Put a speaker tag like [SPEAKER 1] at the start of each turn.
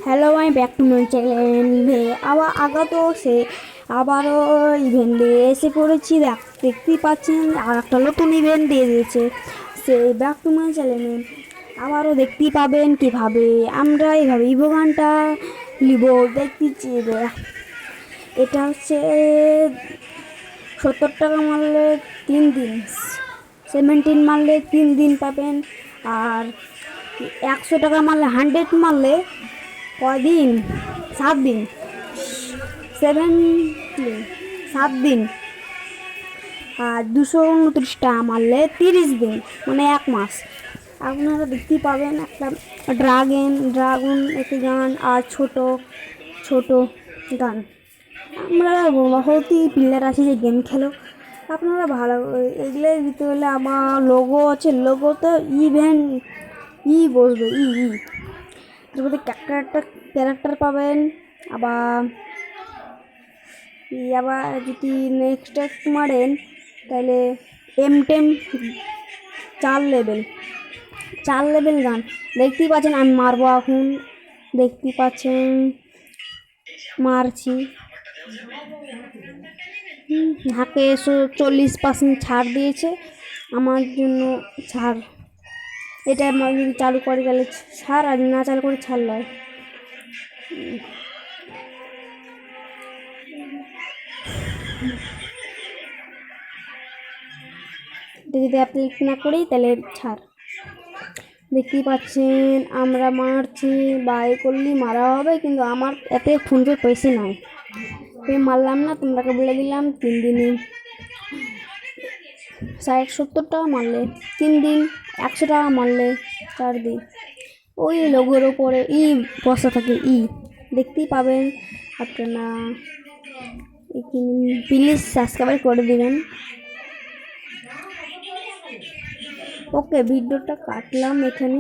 [SPEAKER 1] Hello, আমি back to my channel. আবার আগত সে আবারও ইভেন্ট দিয়ে এসে পড়েছি। দেখতেই পাচ্ছেন আর একটা নতুন ইভেন্ট দিয়ে দিয়েছে সে ব্যাক টু মাই চ্যানেলে। আবারও দেখতেই পাবেন কিভাবে আমরা এইভাবে ইভো গানটা নিব দেখতেছি। এটা হচ্ছে 70 টাকা মারলে 3 দিন, 17 মারলে 3 দিন পাবেন। আর 100 টাকা মারলে 100 মারলে কয়দিন, 7 দিন, 7 দিন, 7 দিন। আর 229 টাকা মারলে 30 দিন, মানে 1 মাস। আপনারা দেখতেই পাবেন একটা ড্রাগন একটি গান আর ছোট ছোট গান। আমরা বহুত প্লেয়ার আছে যে গেম খেলো, আপনারা ভালো এগুলো দিতে হলে আমার লোগো আছে, লোগোতে ইভেন্ট বসবে এর মধ্যে ক্যারেক্টার পাবেন। আবার যদি নেক্সট মারেন তাহলে M10 4 লেভেল গান দেখতেই পাচ্ছেন। আমি মারবো এখন, দেখতেই পাচ্ছেন মারছি। হাতে 40% ছাড় দিয়েছে আমার জন্য। ছাড় এটা যদি চালু করে গেলে ছাড়, আর না চালু করে ছাড় নয়। এটা যদি অ্যাপ্লাই না করি তাহলে ছাড়। দেখতেই পাচ্ছেন আমরা মারছি, বাই করলি মারা হবে, কিন্তু আমার এতে ফোনপে পয়সা নাই, মারলাম না। তোমরাকে বলে দিলাম 3 দিনে 70 টাকা মারলে 3 দিন, 100 টাকা মারলে 4 দিন। ওই লোগোর ওপরে বসা থাকে দেখতেই পাবেন আপনারা। প্লিজ সাবস্ক্রাইব করে দিবেন। ওকে, ভিডিওটা কাটলাম এখানে।